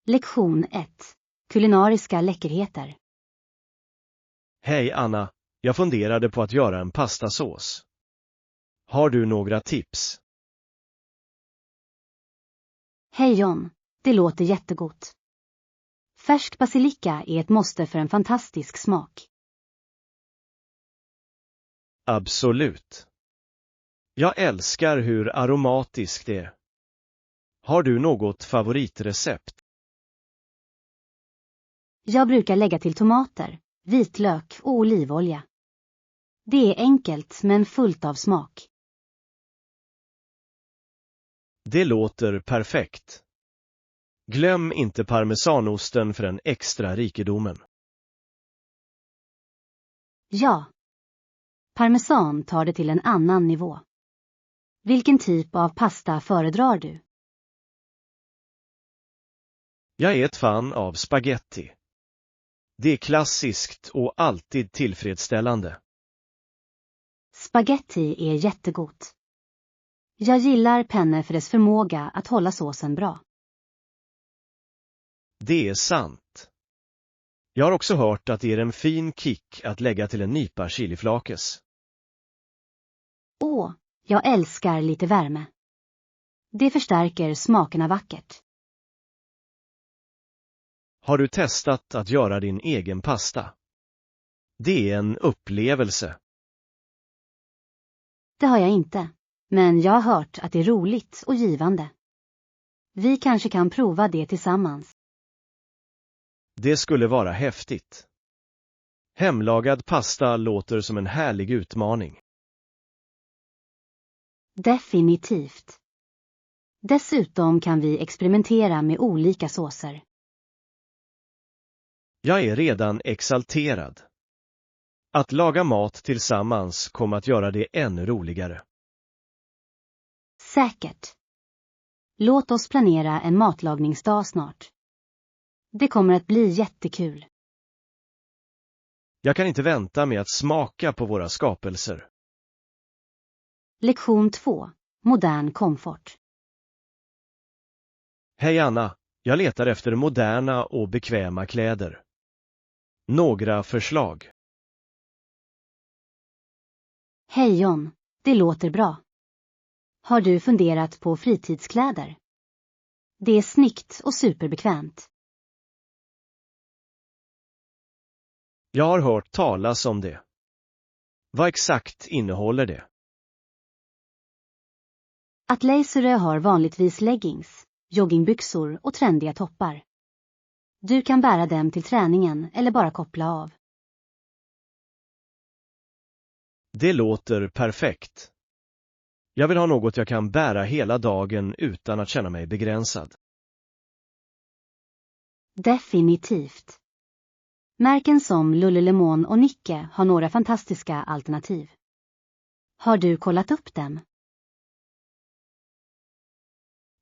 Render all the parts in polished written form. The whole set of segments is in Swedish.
Lektion 1. Kulinariska läckerheter. Hej Anna, jag funderade på att göra en pastasås. Har du några tips? Hej John, det låter jättegott. Färsk basilika är ett måste för en fantastisk smak. Absolut. Jag älskar hur aromatiskt det är. Har du något favoritrecept? Jag brukar lägga till tomater, vitlök och olivolja. Det är enkelt men fullt av smak. Det låter perfekt. Glöm inte parmesanosten för den extra rikedomen. Ja. Parmesan tar det till en annan nivå. Vilken typ av pasta föredrar du? Jag är ett fan av spaghetti. Det är klassiskt och alltid tillfredsställande. Spaghetti är jättegott. Jag gillar penne för dess förmåga att hålla såsen bra. Det är sant. Jag har också hört att det är en fin kick att lägga till en nypa chiliflakes. Åh, jag älskar lite värme. Det förstärker smakerna vackert. Har du testat att göra din egen pasta? Det är en upplevelse. Det har jag inte, men jag har hört att det är roligt och givande. Vi kanske kan prova det tillsammans. Det skulle vara häftigt. Hemlagad pasta låter som en härlig utmaning. Definitivt. Dessutom kan vi experimentera med olika såser. Jag är redan exalterad. Att laga mat tillsammans kommer att göra det ännu roligare. Säkert. Låt oss planera en matlagningsdag snart. Det kommer att bli jättekul. Jag kan inte vänta med att smaka på våra skapelser. Lektion 2. Modern komfort. Hej Anna, jag letar efter moderna och bekväma kläder. Några förslag. Hej John, det låter bra. Har du funderat på fritidskläder? Det är snyggt och superbekvämt. Jag har hört talas om det. Vad exakt innehåller det? Athleisure har vanligtvis leggings, joggingbyxor och trendiga toppar. Du kan bära dem till träningen eller bara koppla av. Det låter perfekt. Jag vill ha något jag kan bära hela dagen utan att känna mig begränsad. Definitivt. Märken som Lululemon och Nike har några fantastiska alternativ. Har du kollat upp dem?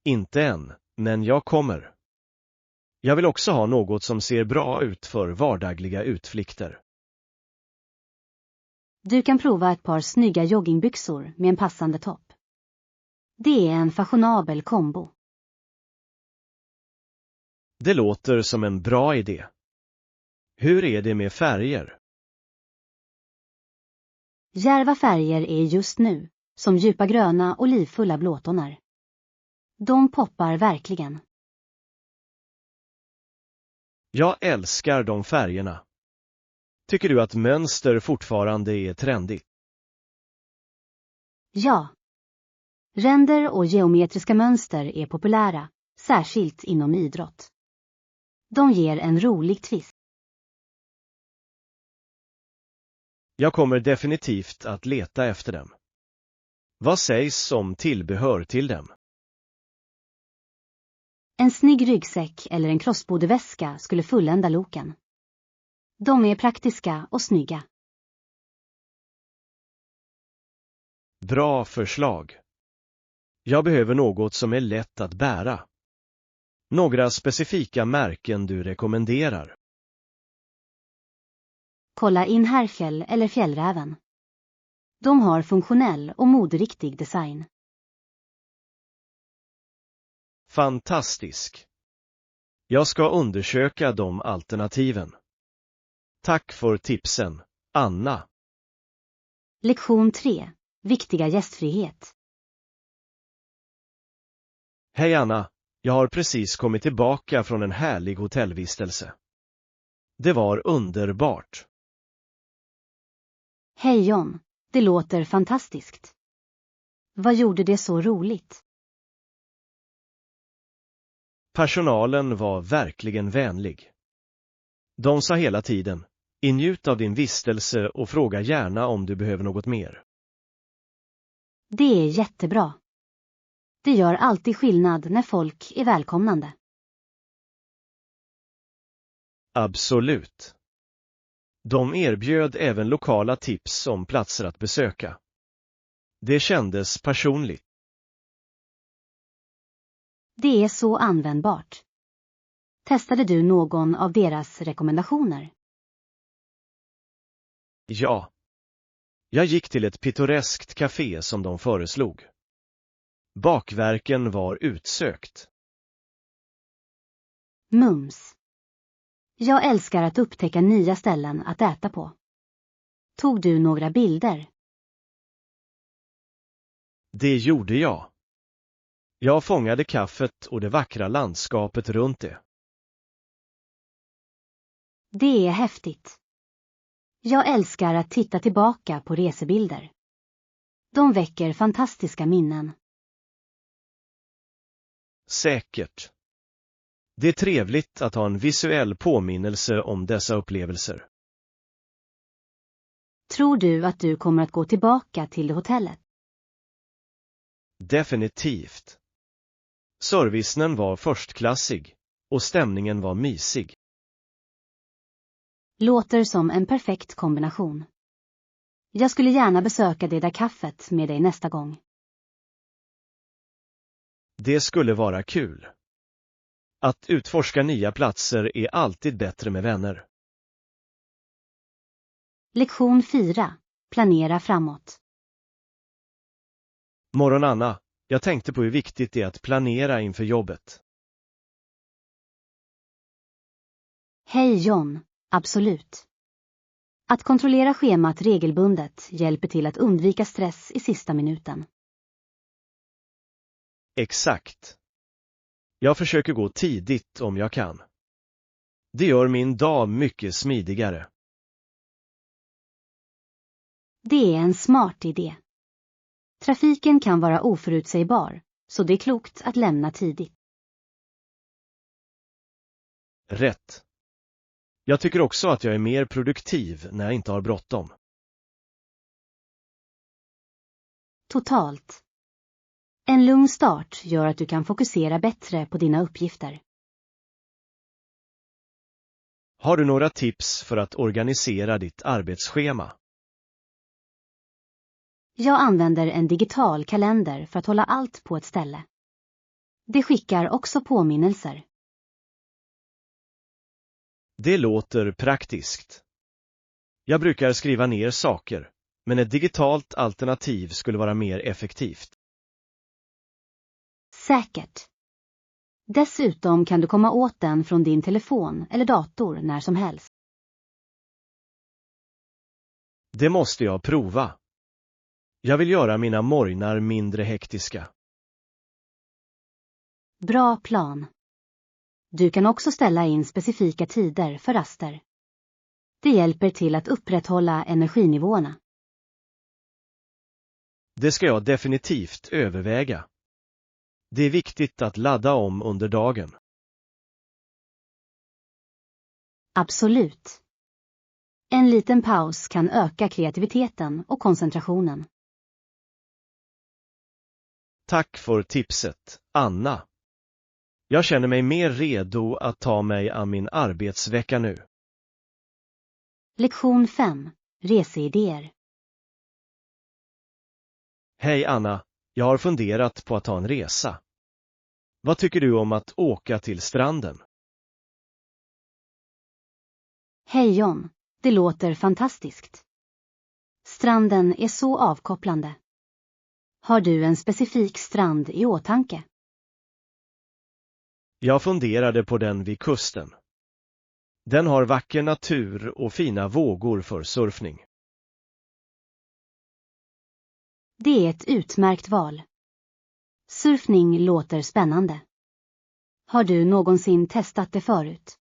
Inte än, men jag kommer. Jag vill också ha något som ser bra ut för vardagliga utflykter. Du kan prova ett par snygga joggingbyxor med en passande topp. Det är en fashionabel kombo. Det låter som en bra idé. Hur är det med färger? Djärva färger är just nu, som djupa gröna och livfulla blåtoner. De poppar verkligen. Jag älskar de färgerna. Tycker du att mönster fortfarande är trendigt? Ja. Ränder och geometriska mönster är populära, särskilt inom idrott. De ger en rolig twist. Jag kommer definitivt att leta efter dem. Vad sägs om tillbehör till dem? En snygg ryggsäck eller en crossbodyväska skulle fullända looken. De är praktiska och snygga. Bra förslag. Jag behöver något som är lätt att bära. Några specifika märken du rekommenderar? Kolla in Herschel eller Fjällräven. De har funktionell och moderiktig design. Fantastisk. Jag ska undersöka de alternativen. Tack för tipsen, Anna. Lektion 3. Viktiga gästfrihet. Hej Anna, jag har precis kommit tillbaka från en härlig hotellvistelse. Det var underbart. Hej John, det låter fantastiskt. Vad gjorde det så roligt? Personalen var verkligen vänlig. De sa hela tiden, njut av din vistelse och fråga gärna om du behöver något mer. Det är jättebra. Det gör alltid skillnad när folk är välkomnande. Absolut. De erbjöd även lokala tips om platser att besöka. Det kändes personligt. Det är så användbart. Testade du någon av deras rekommendationer? Ja. Jag gick till ett pittoreskt café som de föreslog. Bakverken var utsökt. Mums. Jag älskar att upptäcka nya ställen att äta på. Tog du några bilder? Det gjorde jag. Jag fångade kaffet och det vackra landskapet runt det. Det är häftigt. Jag älskar att titta tillbaka på resebilder. De väcker fantastiska minnen. Säkert. Det är trevligt att ha en visuell påminnelse om dessa upplevelser. Tror du att du kommer att gå tillbaka till hotellet? Definitivt. Servicen var förstklassig och stämningen var mysig. Låter som en perfekt kombination. Jag skulle gärna besöka det där kaffet med dig nästa gång. Det skulle vara kul. Att utforska nya platser är alltid bättre med vänner. Lektion 4. Planera framåt. Morgon Anna, jag tänkte på hur viktigt det är att planera inför jobbet. Hej John, absolut. Att kontrollera schemat regelbundet hjälper till att undvika stress i sista minuten. Exakt. Jag försöker gå tidigt om jag kan. Det gör min dag mycket smidigare. Det är en smart idé. Trafiken kan vara oförutsägbar, så det är klokt att lämna tidigt. Rätt. Jag tycker också att jag är mer produktiv när jag inte har bråttom. Totalt. En lugn start gör att du kan fokusera bättre på dina uppgifter. Har du några tips för att organisera ditt arbetsschema? Jag använder en digital kalender för att hålla allt på ett ställe. Det skickar också påminnelser. Det låter praktiskt. Jag brukar skriva ner saker, men ett digitalt alternativ skulle vara mer effektivt. Säkert. Dessutom kan du komma åt den från din telefon eller dator när som helst. Det måste jag prova. Jag vill göra mina morgnar mindre hektiska. Bra plan. Du kan också ställa in specifika tider för raster. Det hjälper till att upprätthålla energinivåerna. Det ska jag definitivt överväga. Det är viktigt att ladda om under dagen. Absolut. En liten paus kan öka kreativiteten och koncentrationen. Tack för tipset, Anna. Jag känner mig mer redo att ta mig an min arbetsvecka nu. Lektion 5. Reseidéer. Hej Anna, jag har funderat på att ta en resa. Vad tycker du om att åka till stranden? Hej John, det låter fantastiskt. Stranden är så avkopplande. Har du en specifik strand i åtanke? Jag funderade på den vid kusten. Den har vacker natur och fina vågor för surfning. Det är ett utmärkt val. Surfning låter spännande. Har du någonsin testat det förut?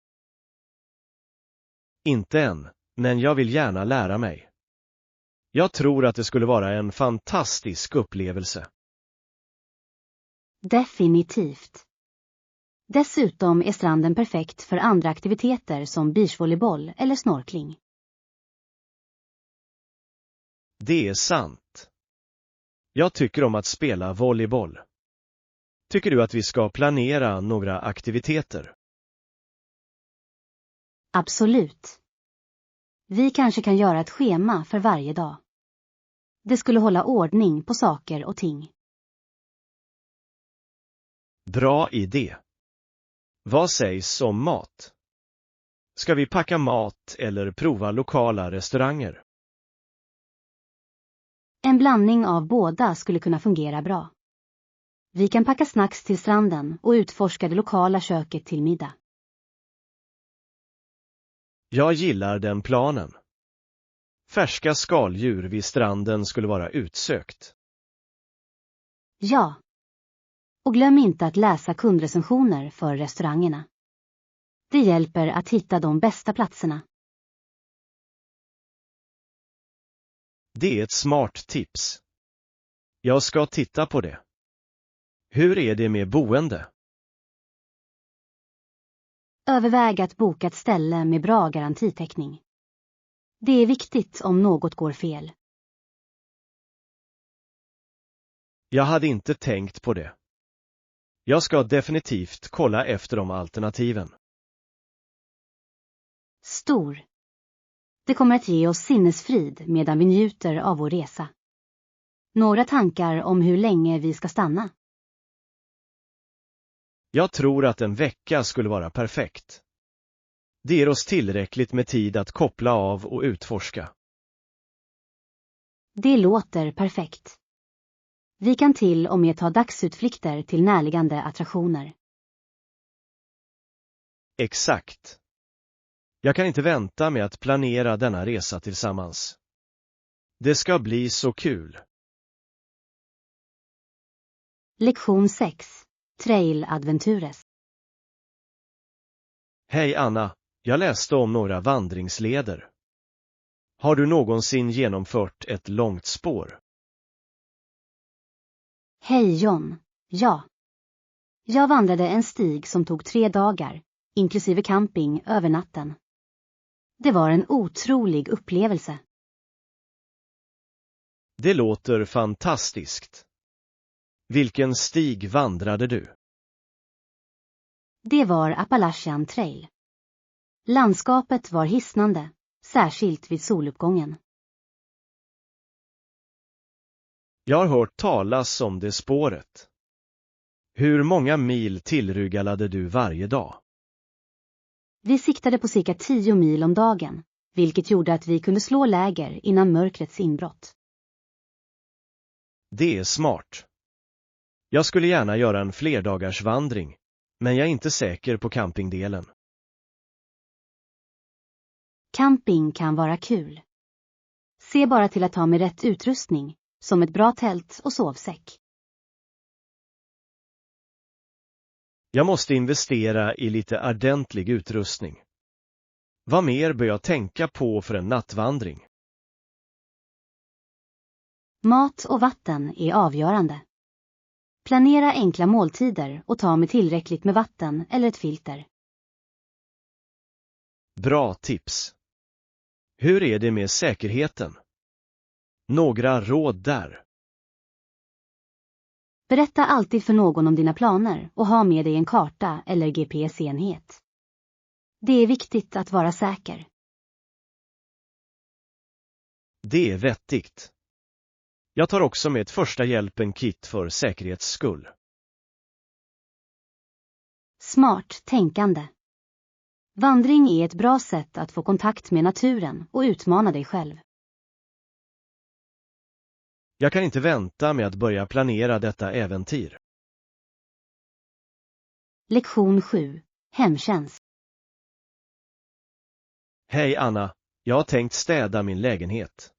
Inte än, men jag vill gärna lära mig. Jag tror att det skulle vara en fantastisk upplevelse. Definitivt. Dessutom är stranden perfekt för andra aktiviteter som beachvolleyboll eller snorkling. Det är sant. Jag tycker om att spela volleyboll. Tycker du att vi ska planera några aktiviteter? Absolut. Vi kanske kan göra ett schema för varje dag. Det skulle hålla ordning på saker och ting. Bra idé. Vad sägs om mat? Ska vi packa mat eller prova lokala restauranger? En blandning av båda skulle kunna fungera bra. Vi kan packa snacks till stranden och utforska det lokala köket till middag. Jag gillar den planen. Färska skaldjur vid stranden skulle vara utsökt. Ja. Och glöm inte att läsa kundrecensioner för restaurangerna. Det hjälper att hitta de bästa platserna. Det är ett smart tips. Jag ska titta på det. Hur är det med boende? Överväg att boka ett ställe med bra garantitäckning. Det är viktigt om något går fel. Jag hade inte tänkt på det. Jag ska definitivt kolla efter de alternativen. Stor. Det kommer att ge oss sinnesfrid medan vi njuter av vår resa. Några tankar om hur länge vi ska stanna? Jag tror att en vecka skulle vara perfekt. Det ger oss tillräckligt med tid att koppla av och utforska. Det låter perfekt. Vi kan till och med ta dagsutflykter till närliggande attraktioner. Exakt. Jag kan inte vänta med att planera denna resa tillsammans. Det ska bli så kul. Lektion 6. Trail Adventures. Hej Anna, jag läste om några vandringsleder. Har du någonsin genomfört ett långt spår? Hej John. Ja. Jag vandrade en stig som tog 3 dagar, inklusive camping över natten. Det var en otrolig upplevelse. Det låter fantastiskt. Vilken stig vandrade du? Det var Appalachian Trail. Landskapet var hisnande, särskilt vid soluppgången. Jag har hört talas om det spåret. Hur många mil tillryggalade du varje dag? Vi siktade på cirka 10 mil om dagen, vilket gjorde att vi kunde slå läger innan mörkrets inbrott. Det är smart. Jag skulle gärna göra en flerdagarsvandring, men jag är inte säker på campingdelen. Camping kan vara kul. Se bara till att ha med rätt utrustning, som ett bra tält och sovsäck. Jag måste investera i lite ordentlig utrustning. Vad mer bör jag tänka på för en nattvandring? Mat och vatten är avgörande. Planera enkla måltider och ta med tillräckligt med vatten eller ett filter. Bra tips. Hur är det med säkerheten? Några råd där. Berätta alltid för någon om dina planer och ha med dig en karta eller GPS-enhet. Det är viktigt att vara säker. Det är vettigt. Jag tar också med ett första hjälpen-kit för säkerhets skull. Smart tänkande. Vandring är ett bra sätt att få kontakt med naturen och utmana dig själv. Jag kan inte vänta med att börja planera detta äventyr. Lektion 7. Hemtjänst. Hej Anna, jag har tänkt städa min lägenhet.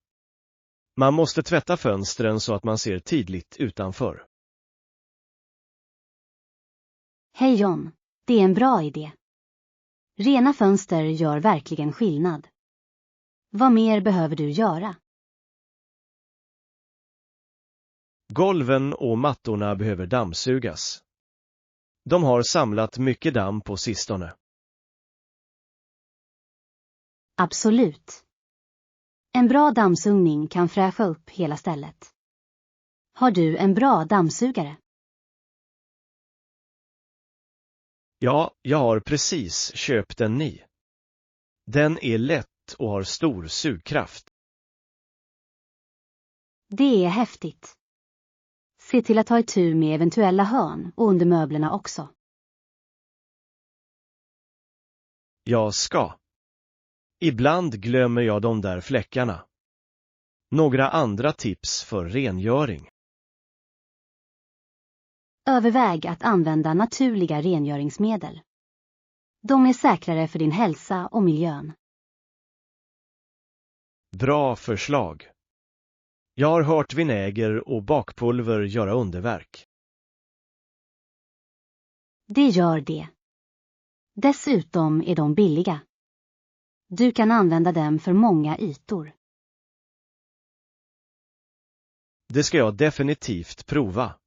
Man måste tvätta fönstren så att man ser tydligt utanför. Hej John, det är en bra idé. Rena fönster gör verkligen skillnad. Vad mer behöver du göra? Golven och mattorna behöver dammsugas. De har samlat mycket damm på sistone. Absolut. En bra dammsugning kan fräscha upp hela stället. Har du en bra dammsugare? Ja, jag har precis köpt en ny. Den är lätt och har stor sugkraft. Det är häftigt. Se till att ta itu med eventuella hörn och under möblerna också. Jag ska. Ibland glömmer jag de där fläckarna. Några andra tips för rengöring. Överväg att använda naturliga rengöringsmedel. De är säkrare för din hälsa och miljön. Bra förslag. Jag har hört vinäger och bakpulver göra underverk. Det gör det. Dessutom är de billiga. Du kan använda dem för många ytor. Det ska jag definitivt prova.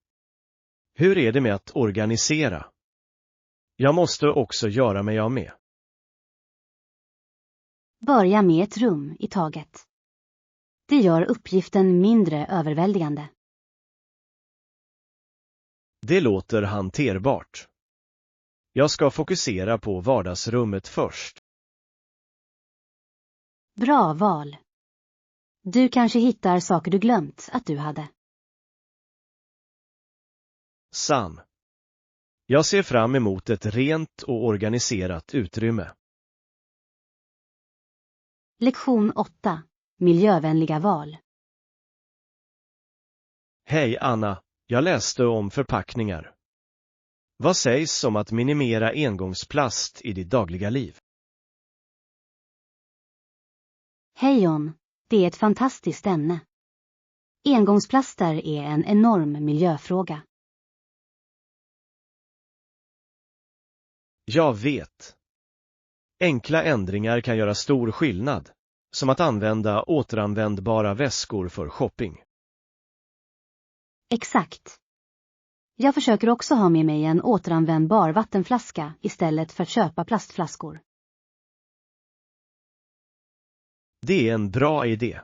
Hur är det med att organisera? Jag måste också göra mig av med. Börja med ett rum i taget. Det gör uppgiften mindre överväldigande. Det låter hanterbart. Jag ska fokusera på vardagsrummet först. Bra val. Du kanske hittar saker du glömt att du hade. Sann. Jag ser fram emot ett rent och organiserat utrymme. Lektion 8. Miljövänliga val. Hej Anna, jag läste om förpackningar. Vad sägs om att minimera engångsplast i ditt dagliga liv? Hej John, det är ett fantastiskt ämne. Engångsplaster är en enorm miljöfråga. Jag vet. Enkla ändringar kan göra stor skillnad, som att använda återanvändbara väskor för shopping. Exakt. Jag försöker också ha med mig en återanvändbar vattenflaska istället för att köpa plastflaskor. Det är en bra idé.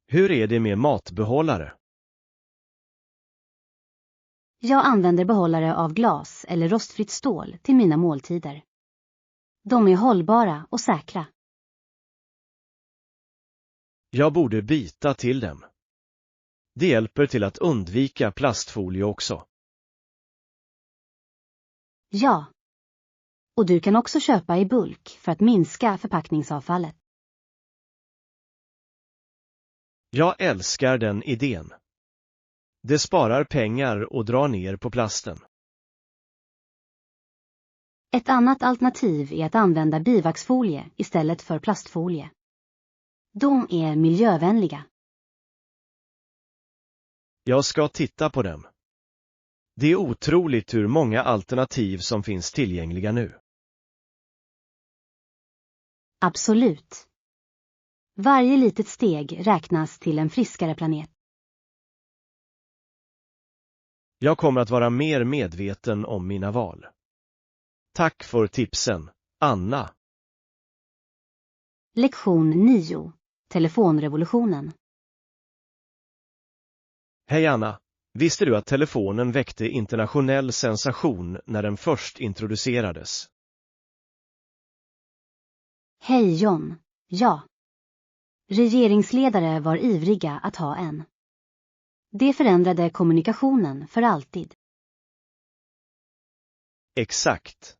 Hur är det med matbehållare? Jag använder behållare av glas eller rostfritt stål till mina måltider. De är hållbara och säkra. Jag borde byta till dem. Det hjälper till att undvika plastfolie också. Ja. Och du kan också köpa i bulk för att minska förpackningsavfallet. Jag älskar den idén. Det sparar pengar och drar ner på plasten. Ett annat alternativ är att använda bivaxfolie istället för plastfolie. De är miljövänliga. Jag ska titta på dem. Det är otroligt hur många alternativ som finns tillgängliga nu. Absolut. Varje litet steg räknas till en friskare planet. Jag kommer att vara mer medveten om mina val. Tack för tipsen, Anna. Lektion 9. Telefonrevolutionen. Hej Anna, visste du att telefonen väckte internationell sensation när den först introducerades? Hej John, ja. Regeringsledare var ivriga att ha en. Det förändrade kommunikationen för alltid. Exakt.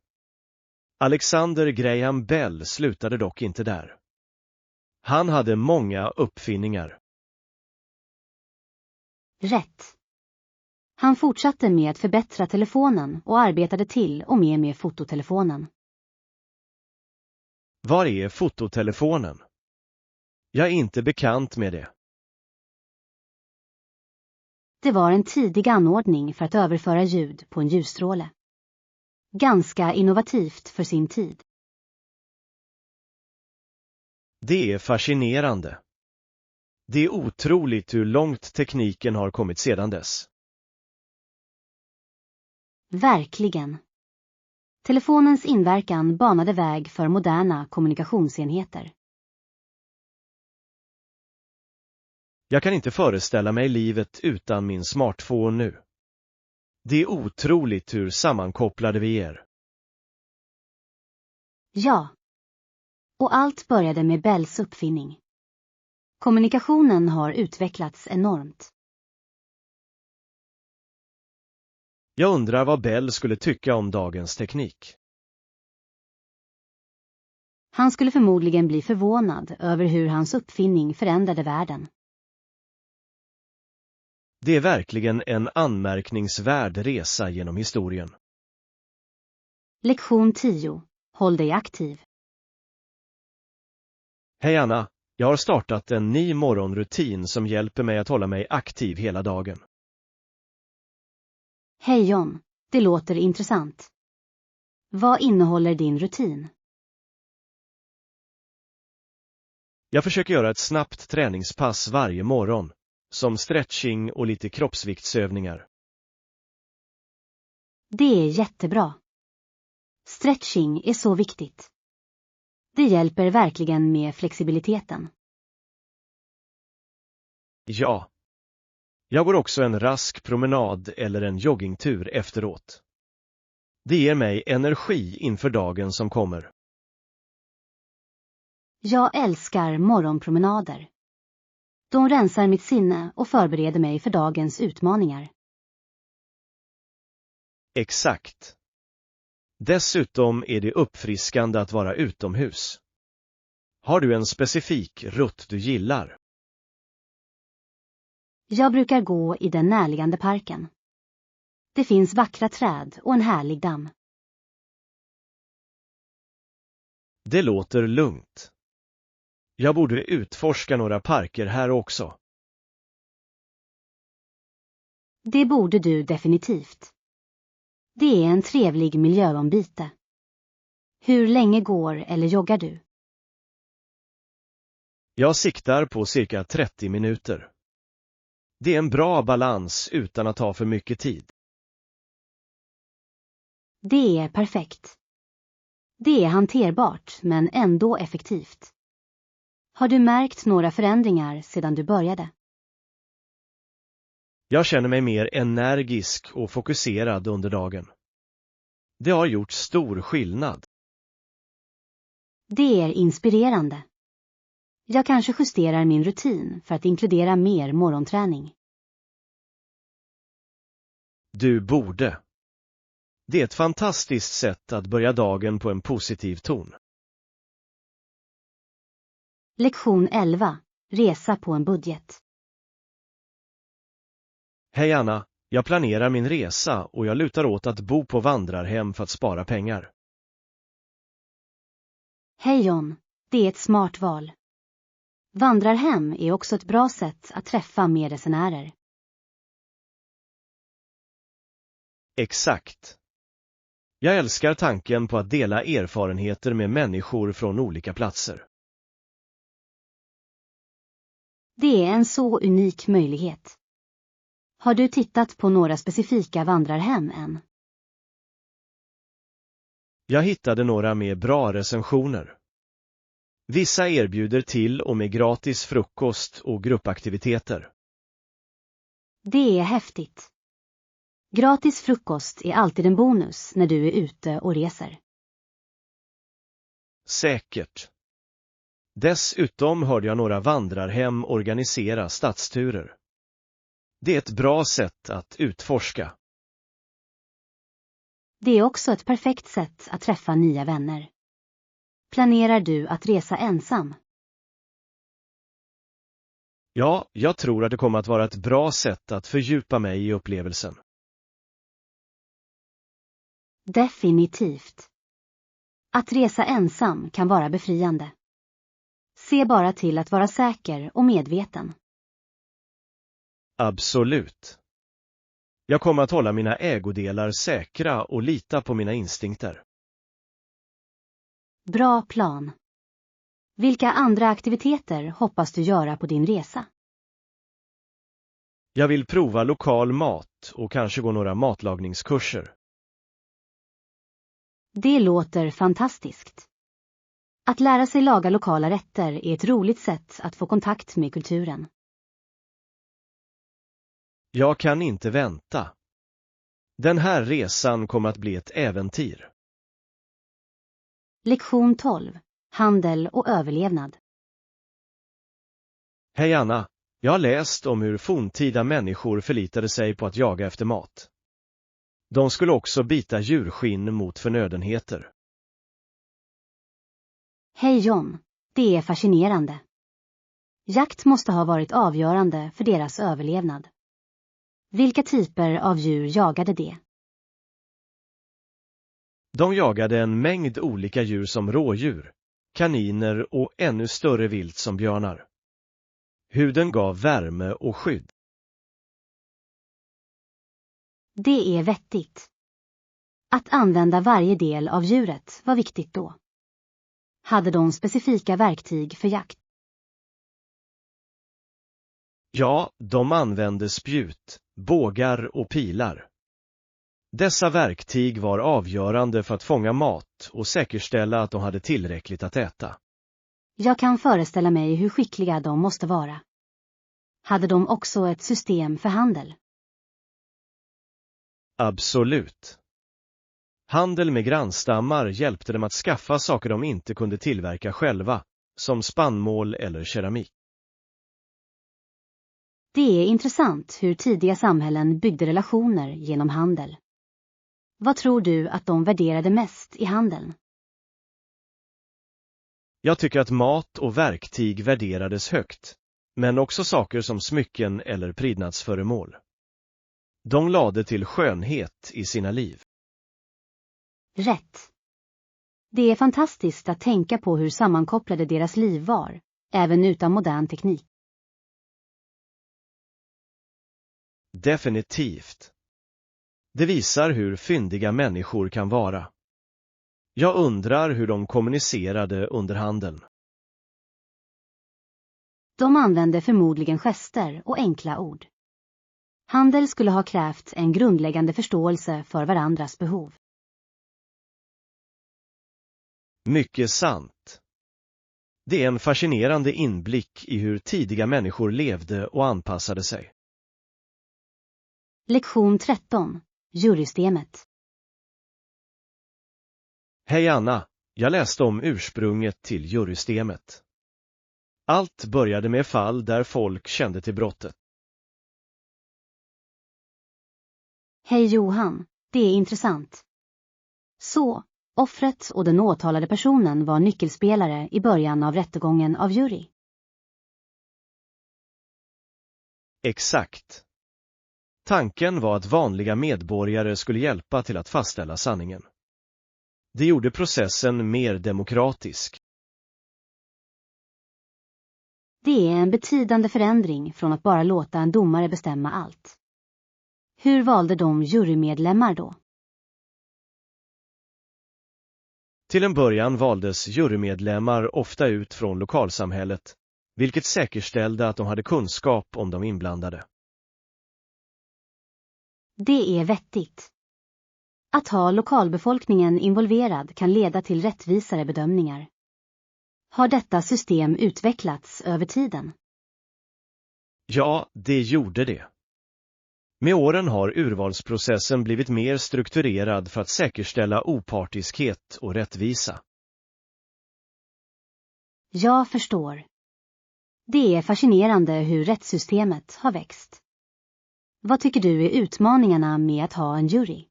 Alexander Graham Bell slutade dock inte där. Han hade många uppfinningar. Rätt. Han fortsatte med att förbättra telefonen och arbetade till och med fototelefonen. Var är fototelefonen? Jag är inte bekant med det. Det var en tidig anordning för att överföra ljud på en ljusstråle. Ganska innovativt för sin tid. Det är fascinerande. Det är otroligt hur långt tekniken har kommit sedan dess. Verkligen. Telefonens inverkan banade väg för moderna kommunikationsenheter. Jag kan inte föreställa mig livet utan min smartphone nu. Det är otroligt hur sammankopplade vi är. Ja. Och allt började med Bells uppfinning. Kommunikationen har utvecklats enormt. Jag undrar vad Bell skulle tycka om dagens teknik. Han skulle förmodligen bli förvånad över hur hans uppfinning förändrade världen. Det är verkligen en anmärkningsvärd resa genom historien. Lektion 10. Håll dig aktiv. Hej Anna, jag har startat en ny morgonrutin som hjälper mig att hålla mig aktiv hela dagen. Hej John, det låter intressant. Vad innehåller din rutin? Jag försöker göra ett snabbt träningspass varje morgon, som stretching och lite kroppsviktsövningar. Det är jättebra. Stretching är så viktigt. Det hjälper verkligen med flexibiliteten. Ja. Jag går också en rask promenad eller en joggingtur efteråt. Det ger mig energi inför dagen som kommer. Jag älskar morgonpromenader. De rensar mitt sinne och förbereder mig för dagens utmaningar. Exakt. Dessutom är det uppfriskande att vara utomhus. Har du en specifik rutt du gillar? Jag brukar gå i den närliggande parken. Det finns vackra träd och en härlig damm. Det låter lugnt. Jag borde utforska några parker här också. Det borde du definitivt. Det är en trevlig miljöombyte. Hur länge går eller joggar du? Jag siktar på cirka 30 minuter. Det är en bra balans utan att ta för mycket tid. Det är perfekt. Det är hanterbart men ändå effektivt. Har du märkt några förändringar sedan du började? Jag känner mig mer energisk och fokuserad under dagen. Det har gjort stor skillnad. Det är inspirerande. Jag kanske justerar min rutin för att inkludera mer morgonträning. Du borde. Det är ett fantastiskt sätt att börja dagen på en positiv ton. Lektion 11. Resa på en budget. Hej Anna, jag planerar min resa och jag lutar åt att bo på vandrarhem för att spara pengar. Hej John, det är ett smart val. Vandrarhem är också ett bra sätt att träffa medresenärer. Exakt. Jag älskar tanken på att dela erfarenheter med människor från olika platser. Det är en så unik möjlighet. Har du tittat på några specifika vandrarhem än? Jag hittade några med bra recensioner. Vissa erbjuder till och med gratis frukost och gruppaktiviteter. Det är häftigt. Gratis frukost är alltid en bonus när du är ute och reser. Säkert. Dessutom hörde jag några vandrarhem organisera stadsturer. Det är ett bra sätt att utforska. Det är också ett perfekt sätt att träffa nya vänner. Planerar du att resa ensam? Ja, jag tror att det kommer att vara ett bra sätt att fördjupa mig i upplevelsen. Definitivt. Att resa ensam kan vara befriande. Se bara till att vara säker och medveten. Absolut. Jag kommer att hålla mina ägodelar säkra och lita på mina instinkter. Bra plan. Vilka andra aktiviteter hoppas du göra på din resa? Jag vill prova lokal mat och kanske gå några matlagningskurser. Det låter fantastiskt. Att lära sig laga lokala rätter är ett roligt sätt att få kontakt med kulturen. Jag kan inte vänta. Den här resan kommer att bli ett äventyr. Lektion 12. Handel och överlevnad. Hej Anna, jag har läst om hur forntida människor förlitade sig på att jaga efter mat. De skulle också bita djurskinn mot förnödenheter. Hej John, det är fascinerande. Jakt måste ha varit avgörande för deras överlevnad. Vilka typer av djur jagade de? De jagade en mängd olika djur som rådjur, kaniner och ännu större vilt som björnar. Huden gav värme och skydd. Det är vettigt. Att använda varje del av djuret var viktigt då. Hade de specifika verktyg för jakt? Ja, de använde spjut, bågar och pilar. Dessa verktyg var avgörande för att fånga mat och säkerställa att de hade tillräckligt att äta. Jag kan föreställa mig hur skickliga de måste vara. Hade de också ett system för handel? Absolut. Handel med grannstammar hjälpte dem att skaffa saker de inte kunde tillverka själva, som spannmål eller keramik. Det är intressant hur tidiga samhällen byggde relationer genom handel. Vad tror du att de värderade mest i handeln? Jag tycker att mat och verktyg värderades högt, men också saker som smycken eller prydnadsföremål. De lade till skönhet i sina liv. Rätt. Det är fantastiskt att tänka på hur sammankopplade deras liv var, även utan modern teknik. Definitivt. Det visar hur fyndiga människor kan vara. Jag undrar hur de kommunicerade under handeln. De använde förmodligen gester och enkla ord. Handel skulle ha krävt en grundläggande förståelse för varandras behov. Mycket sant. Det är en fascinerande inblick i hur tidiga människor levde och anpassade sig. Lektion 13. Jurysystemet. Hej Anna, jag läste om ursprunget till jurysystemet. Allt började med fall där folk kände till brottet. Hej Johan, det är intressant. Så, offret och den åtalade personen var nyckelspelare i början av rättegången av jury. Exakt. Tanken var att vanliga medborgare skulle hjälpa till att fastställa sanningen. Det gjorde processen mer demokratisk. Det är en betydande förändring från att bara låta en domare bestämma allt. Hur valde de jurymedlemmar då? Till en början valdes jurymedlemmar ofta ut från lokalsamhället, vilket säkerställde att de hade kunskap om de inblandade. Det är vettigt. Att ha lokalbefolkningen involverad kan leda till rättvisare bedömningar. Har detta system utvecklats över tiden? Ja, det gjorde det. Med åren har urvalsprocessen blivit mer strukturerad för att säkerställa opartiskhet och rättvisa. Jag förstår. Det är fascinerande hur rättssystemet har växt. Vad tycker du är utmaningarna med att ha en jury?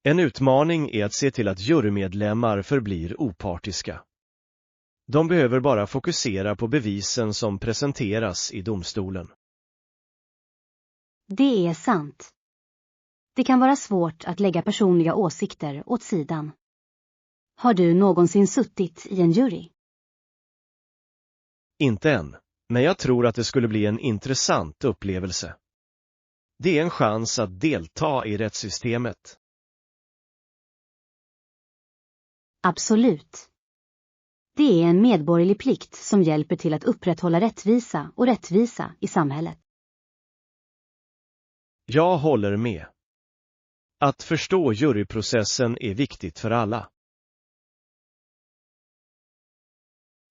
En utmaning är att se till att jurymedlemmar förblir opartiska. De behöver bara fokusera på bevisen som presenteras i domstolen. Det är sant. Det kan vara svårt att lägga personliga åsikter åt sidan. Har du någonsin suttit i en jury? Inte än, men jag tror att det skulle bli en intressant upplevelse. Det är en chans att delta i rättssystemet. Absolut. Det är en medborgerlig plikt som hjälper till att upprätthålla rättvisa i samhället. Jag håller med. Att förstå juryprocessen är viktigt för alla.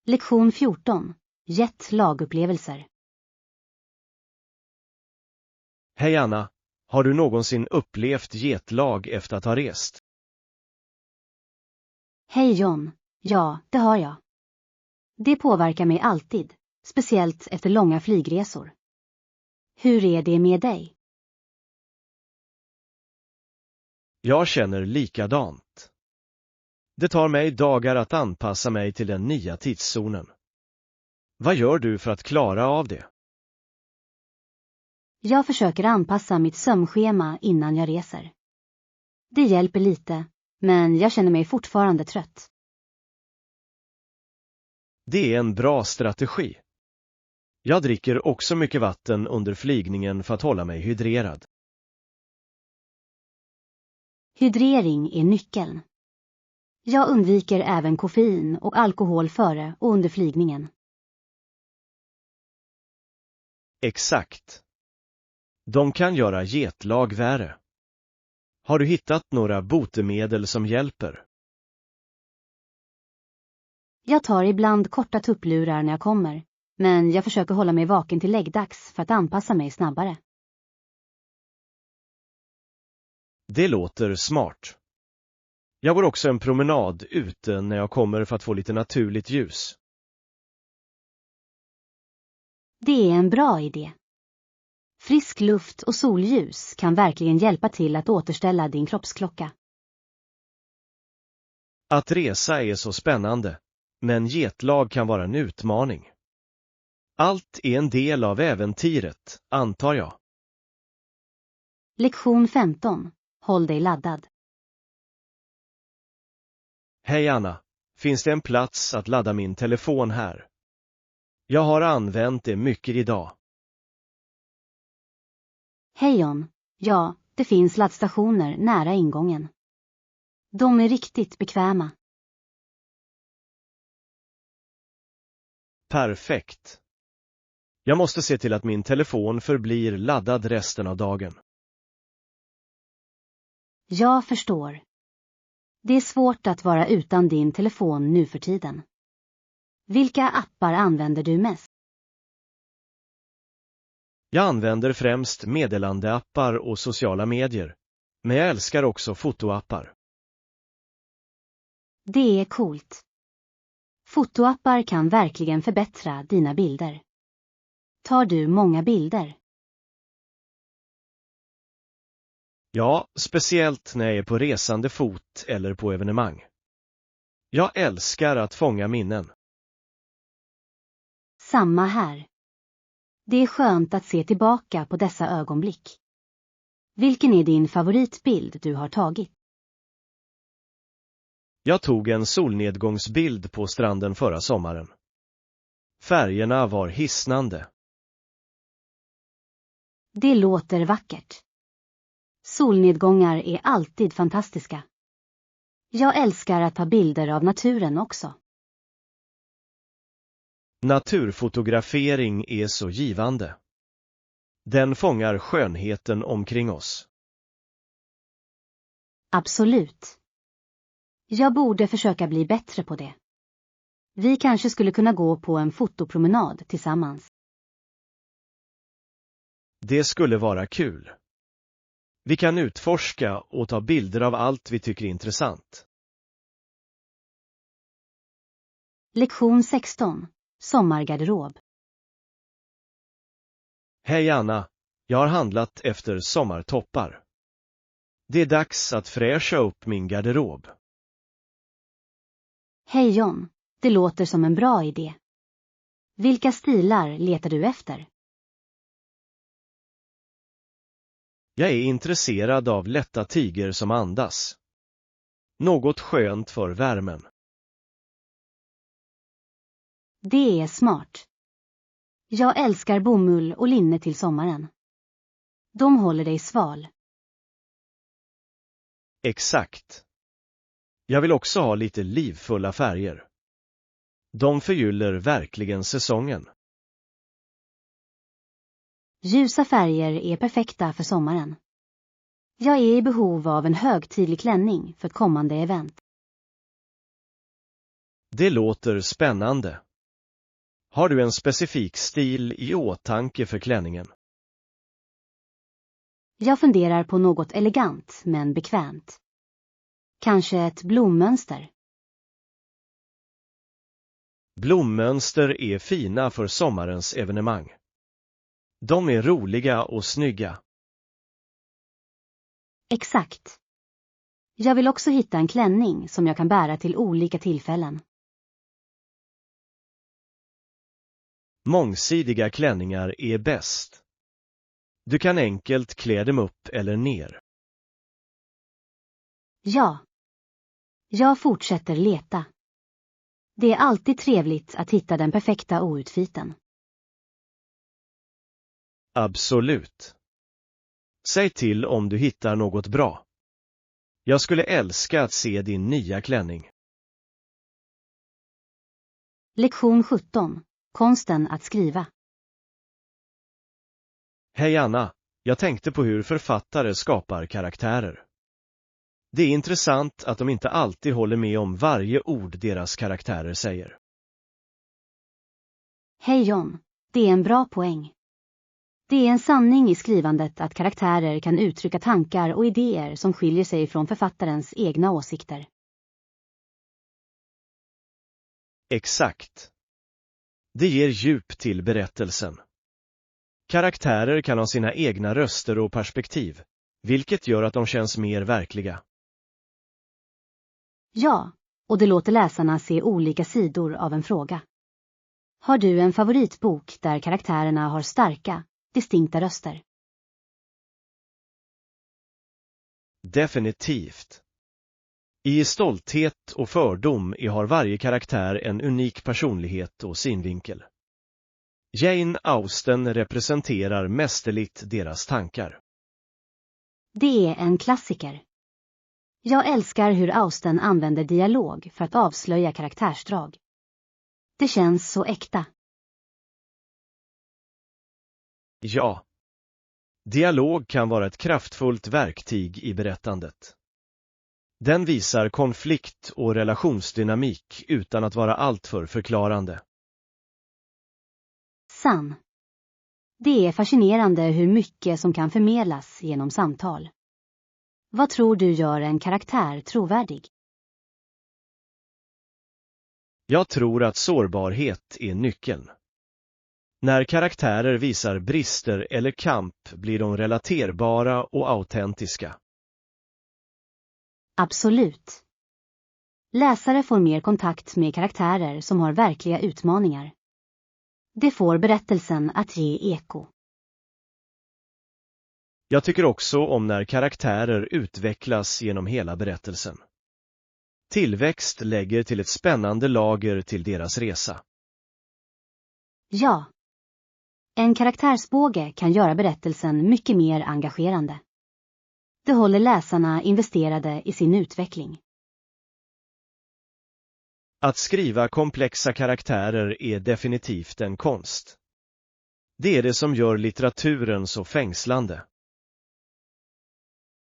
Lektion 14. Jet-lagupplevelser. Hej Anna, har du någonsin upplevt jetlag efter att ha rest? Hej John. Ja, det har jag. Det påverkar mig alltid, speciellt efter långa flygresor. Hur är det med dig? Jag känner likadant. Det tar mig dagar att anpassa mig till den nya tidszonen. Vad gör du för att klara av det? Jag försöker anpassa mitt sömnschema innan jag reser. Det hjälper lite, men jag känner mig fortfarande trött. Det är en bra strategi. Jag dricker också mycket vatten under flygningen för att hålla mig hydrerad. Hydrering är nyckeln. Jag undviker även koffein och alkohol före och under flygningen. Exakt. De kan göra jetlag värre. Har du hittat några botemedel som hjälper? Jag tar ibland korta tupplurar när jag kommer, men jag försöker hålla mig vaken till läggdags för att anpassa mig snabbare. Det låter smart. Jag går också en promenad ute när jag kommer för att få lite naturligt ljus. Det är en bra idé. Frisk luft och solljus kan verkligen hjälpa till att återställa din kroppsklocka. Att resa är så spännande, men jetlag kan vara en utmaning. Allt är en del av äventyret, antar jag. Lektion 15. Håll dig laddad. Hej Anna, finns det en plats att ladda min telefon här? Jag har använt det mycket idag. Hej John. Ja, det finns laddstationer nära ingången. De är riktigt bekväma. Perfekt. Jag måste se till att min telefon förblir laddad resten av dagen. Jag förstår. Det är svårt att vara utan din telefon nu för tiden. Vilka appar använder du mest? Jag använder främst meddelandeappar och sociala medier, men jag älskar också fotoappar. Det är coolt. Fotoappar kan verkligen förbättra dina bilder. Tar du många bilder? Ja, speciellt när jag är på resande fot eller på evenemang. Jag älskar att fånga minnen. Samma här. Det är skönt att se tillbaka på dessa ögonblick. Vilken är din favoritbild du har tagit? Jag tog en solnedgångsbild på stranden förra sommaren. Färgerna var hisnande. Det låter vackert. Solnedgångar är alltid fantastiska. Jag älskar att ta bilder av naturen också. Naturfotografering är så givande. Den fångar skönheten omkring oss. Absolut. Jag borde försöka bli bättre på det. Vi kanske skulle kunna gå på en fotopromenad tillsammans. Det skulle vara kul. Vi kan utforska och ta bilder av allt vi tycker är intressant. Lektion 16. Sommargarderob. Hej Anna, jag har handlat efter sommartoppar. Det är dags att fräscha upp min garderob. Hej John, det låter som en bra idé. Vilka stilar letar du efter? Jag är intresserad av lätta tyger som andas. Något skönt för värmen. Det är smart. Jag älskar bomull och linne till sommaren. De håller dig sval. Exakt. Jag vill också ha lite livfulla färger. De förgyller verkligen säsongen. Ljusa färger är perfekta för sommaren. Jag är i behov av en högtidlig klänning för ett kommande event. Det låter spännande. Har du en specifik stil i åtanke för klänningen? Jag funderar på något elegant men bekvämt. Kanske ett blommönster. Blommönster är fina för sommarens evenemang. De är roliga och snygga. Exakt. Jag vill också hitta en klänning som jag kan bära till olika tillfällen. Mångsidiga klänningar är bäst. Du kan enkelt klä dem upp eller ner. Ja. Jag fortsätter leta. Det är alltid trevligt att hitta den perfekta outfiten. Absolut. Säg till om du hittar något bra. Jag skulle älska att se din nya klänning. Lektion 17. Konsten att skriva. Hej Anna, jag tänkte på hur författare skapar karaktärer. Det är intressant att de inte alltid håller med om varje ord deras karaktärer säger. Hej John, det är en bra poäng. Det är en sanning i skrivandet att karaktärer kan uttrycka tankar och idéer som skiljer sig från författarens egna åsikter. Exakt. Det ger djup till berättelsen. Karaktärer kan ha sina egna röster och perspektiv, vilket gör att de känns mer verkliga. Ja, och det låter läsarna se olika sidor av en fråga. Har du en favoritbok där karaktärerna har starka, distinkta röster? Definitivt. I Stolthet och fördom har varje karaktär en unik personlighet och synvinkel. Jane Austen representerar mästerligt deras tankar. Det är en klassiker. Jag älskar hur Austen använder dialog för att avslöja karaktärsdrag. Det känns så äkta. Ja. Dialog kan vara ett kraftfullt verktyg i berättandet. Den visar konflikt och relationsdynamik utan att vara alltför förklarande. Sann. Det är fascinerande hur mycket som kan förmedlas genom samtal. Vad tror du gör en karaktär trovärdig? Jag tror att sårbarhet är nyckeln. När karaktärer visar brister eller kamp blir de relaterbara och autentiska. Absolut. Läsare får mer kontakt med karaktärer som har verkliga utmaningar. Det får berättelsen att ge eko. Jag tycker också om när karaktärer utvecklas genom hela berättelsen. Tillväxt lägger till ett spännande lager till deras resa. Ja. En karaktärsbåge kan göra berättelsen mycket mer engagerande. Det håller läsarna investerade i sin utveckling. Att skriva komplexa karaktärer är definitivt en konst. Det är det som gör litteraturen så fängslande.